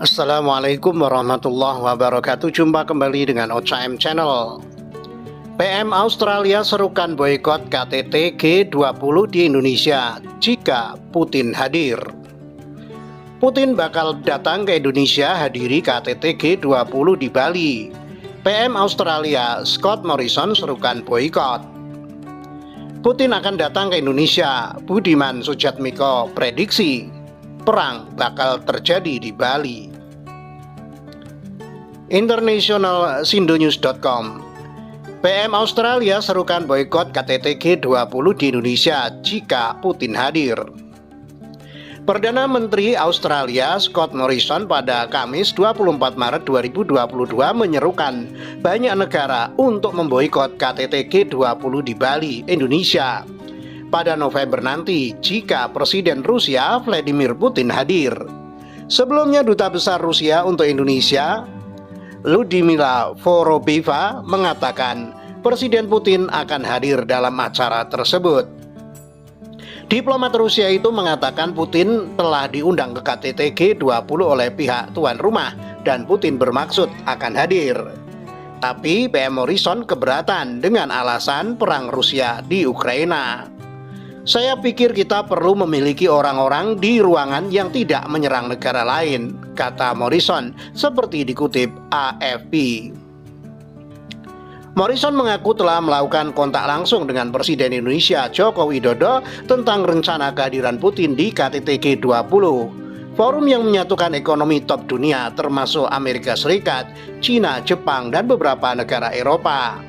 Assalamualaikum warahmatullahi wabarakatuh. Jumpa kembali dengan OCM Channel. PM Australia serukan boikot KTT G20 di Indonesia jika Putin hadir. Putin bakal datang ke Indonesia hadiri KTT G20 di Bali. PM Australia Scott Morrison serukan boikot. Putin akan datang ke Indonesia, Budiman Sujatmiko prediksi perang bakal terjadi di Bali. Internationalsindonews.com. PM Australia serukan boikot KTT G20 di Indonesia jika Putin hadir. Perdana Menteri Australia Scott Morrison pada Kamis 24 Maret 2022 menyerukan banyak negara untuk memboikot KTT G20 di Bali, Indonesia pada November nanti jika Presiden Rusia Vladimir Putin hadir. Sebelumnya Duta Besar Rusia untuk Indonesia Ludmila Vorobieva mengatakan Presiden Putin akan hadir dalam acara tersebut. Diplomat Rusia itu mengatakan Putin telah diundang ke KTT G20 oleh pihak tuan rumah dan Putin bermaksud akan hadir. Tapi PM Morrison keberatan dengan alasan perang Rusia di Ukraina. Saya pikir kita perlu memiliki orang-orang di ruangan yang tidak menyerang negara lain, kata Morrison, seperti dikutip AFP. Morrison mengaku telah melakukan kontak langsung dengan Presiden Indonesia Joko Widodo tentang rencana kehadiran Putin di KTT G20, forum yang menyatukan ekonomi top dunia termasuk Amerika Serikat, China, Jepang, dan beberapa negara Eropa.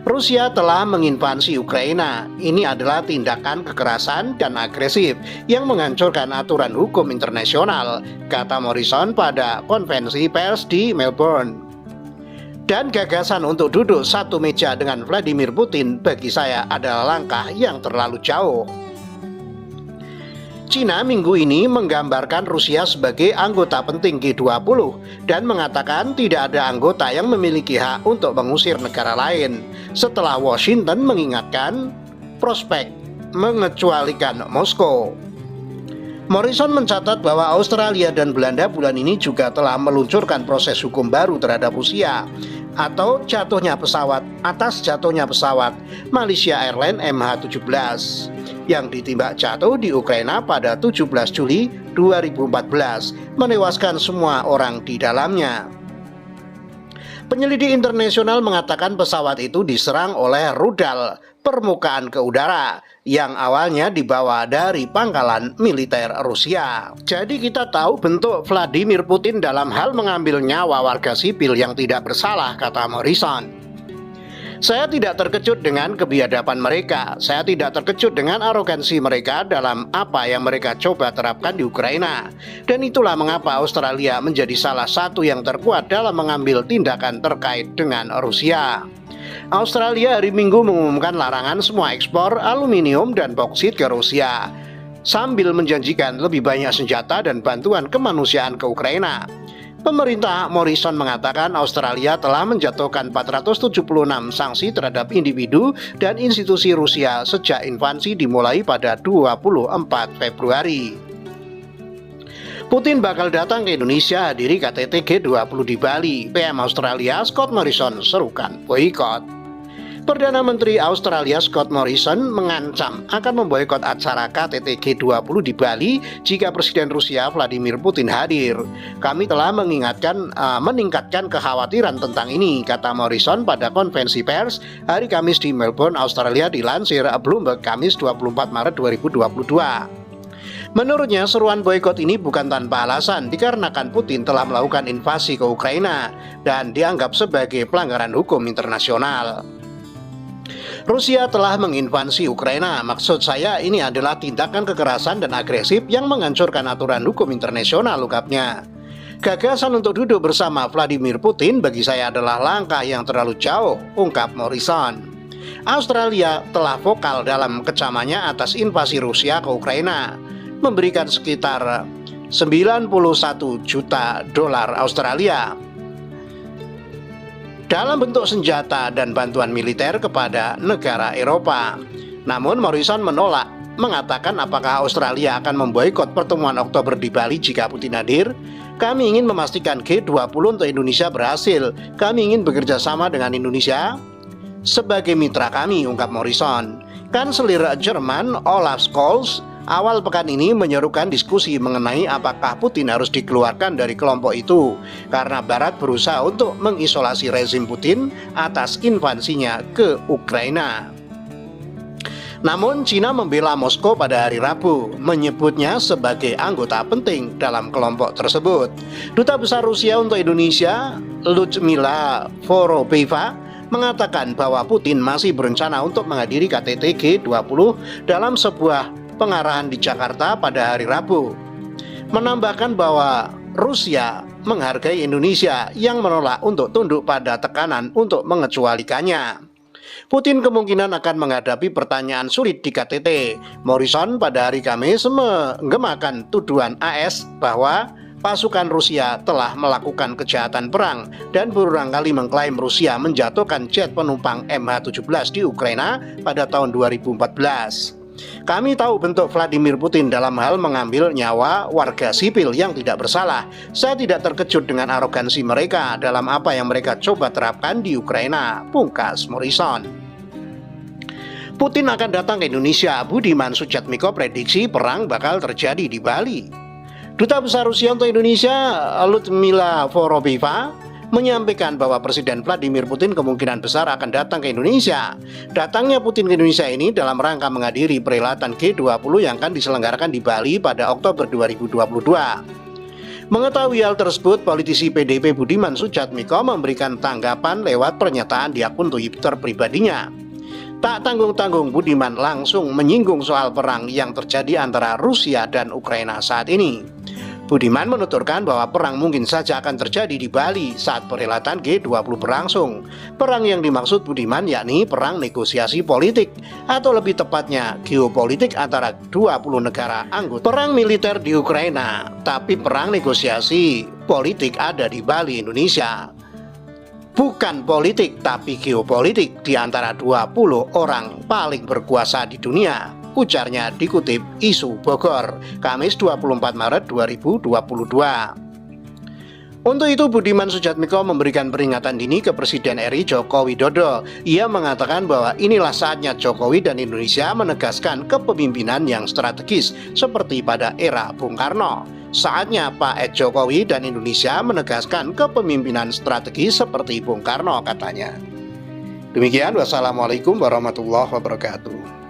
Rusia telah menginvasi Ukraina. Ini adalah tindakan kekerasan dan agresif yang menghancurkan aturan hukum internasional, kata Morrison pada konferensi pers di Melbourne. Dan gagasan untuk duduk satu meja dengan Vladimir Putin bagi saya adalah langkah yang terlalu jauh. Cina minggu ini menggambarkan Rusia sebagai anggota penting G20 dan mengatakan tidak ada anggota yang memiliki hak untuk mengusir negara lain setelah Washington mengingatkan prospek mengecualikan Moskow. Morrison mencatat bahwa Australia dan Belanda bulan ini juga telah meluncurkan proses hukum baru terhadap Rusia atas jatuhnya pesawat Malaysia Airlines MH17 yang ditimbak jatuh di Ukraina pada 17 Juli 2014, menewaskan semua orang di dalamnya. Penyelidik internasional mengatakan pesawat itu diserang oleh rudal permukaan ke udara yang awalnya dibawa dari pangkalan militer Rusia. Jadi kita tahu bentuk Vladimir Putin dalam hal mengambil nyawa warga sipil yang tidak bersalah, kata Morrison. Saya tidak terkejut dengan kebiadaban mereka. Saya tidak terkejut dengan arogansi mereka dalam apa yang mereka coba terapkan di Ukraina. Dan itulah mengapa Australia menjadi salah satu yang terkuat dalam mengambil tindakan terkait dengan Rusia. Australia hari Minggu mengumumkan larangan semua ekspor aluminium dan boksit ke Rusia, sambil menjanjikan lebih banyak senjata dan bantuan kemanusiaan ke Ukraina. Pemerintah Morrison mengatakan Australia telah menjatuhkan 476 sanksi terhadap individu dan institusi Rusia sejak invasi dimulai pada 24 Februari. Putin bakal datang ke Indonesia hadiri KTT G20 di Bali. PM Australia Scott Morrison serukan boikot. Perdana Menteri Australia Scott Morrison mengancam akan memboikot acara KTT G20 di Bali jika Presiden Rusia Vladimir Putin hadir. Kami telah meningkatkan kekhawatiran tentang ini, kata Morrison pada konferensi pers hari Kamis di Melbourne, Australia, dilansir Bloomberg Kamis 24 Maret 2022. Menurutnya seruan boikot ini bukan tanpa alasan dikarenakan Putin telah melakukan invasi ke Ukraina dan dianggap sebagai pelanggaran hukum internasional. Rusia telah menginvasi Ukraina. Maksud saya ini adalah tindakan kekerasan dan agresif yang menghancurkan aturan hukum internasional, ungkapnya. Gagasan untuk duduk bersama Vladimir Putin bagi saya adalah langkah yang terlalu jauh, ungkap Morrison. Australia telah vokal dalam kecamannya atas invasi Rusia ke Ukraina, memberikan sekitar 91 juta dolar Australia dalam bentuk senjata dan bantuan militer kepada negara Eropa. Namun Morrison menolak, mengatakan apakah Australia akan memboikot pertemuan Oktober di Bali jika Putin hadir. Kami ingin memastikan G20 untuk Indonesia berhasil. Kami ingin bekerja sama dengan Indonesia sebagai mitra kami, ungkap Morrison. Kanselir Jerman Olaf Scholz awal pekan ini menyerukan diskusi mengenai apakah Putin harus dikeluarkan dari kelompok itu karena Barat berusaha untuk mengisolasi rezim Putin atas invasinya ke Ukraina. Namun Cina membela Moskow pada hari Rabu, menyebutnya sebagai anggota penting dalam kelompok tersebut. Duta Besar Rusia untuk Indonesia, Lyudmila Vorobeeva, mengatakan bahwa Putin masih berencana untuk menghadiri KTT G20 dalam sebuah pengarahan di Jakarta pada hari Rabu. Menambahkan bahwa Rusia menghargai Indonesia yang menolak untuk tunduk pada tekanan untuk mengecualikannya. Putin kemungkinan akan menghadapi pertanyaan sulit di KTT. Morrison pada hari Kamis menggemakan tuduhan AS bahwa pasukan Rusia telah melakukan kejahatan perang dan berulang kali mengklaim Rusia menjatuhkan jet penumpang MH17 di Ukraina pada tahun 2014. Kami tahu bentuk Vladimir Putin dalam hal mengambil nyawa warga sipil yang tidak bersalah. Saya tidak terkejut dengan arogansi mereka dalam apa yang mereka coba terapkan di Ukraina, pungkas Morrison. Putin akan datang ke Indonesia. Budiman Sujatmiko prediksi perang bakal terjadi di Bali. Duta Besar Rusia untuk Indonesia, Lyudmila Vorobeeva, menyampaikan bahwa Presiden Vladimir Putin kemungkinan besar akan datang ke Indonesia. Datangnya Putin ke Indonesia ini dalam rangka menghadiri perhelatan G20 yang akan diselenggarakan di Bali pada Oktober 2022. Mengetahui hal tersebut, politisi PDIP Budiman Sujatmiko memberikan tanggapan lewat pernyataan di akun Twitter pribadinya. Tak tanggung-tanggung Budiman langsung menyinggung soal perang yang terjadi antara Rusia dan Ukraina saat ini. Budiman menuturkan bahwa perang mungkin saja akan terjadi di Bali saat perhelatan G20 berlangsung. Perang yang dimaksud Budiman yakni perang negosiasi politik atau lebih tepatnya geopolitik antara 20 negara anggota. Perang militer di Ukraina, tapi perang negosiasi politik ada di Bali, Indonesia. Bukan politik tapi geopolitik di antara 20 orang paling berkuasa di dunia, ujarnya dikutip Isu Bogor, Kamis 24 Maret 2022. Untuk itu Budiman Sujatmiko memberikan peringatan dini ke Presiden RI Joko Widodo. Ia mengatakan bahwa inilah saatnya Jokowi dan Indonesia menegaskan kepemimpinan yang strategis seperti pada era Bung Karno. Saatnya Pak Jokowi dan Indonesia menegaskan kepemimpinan strategis seperti Bung Karno, katanya. Demikian, wassalamualaikum warahmatullahi wabarakatuh.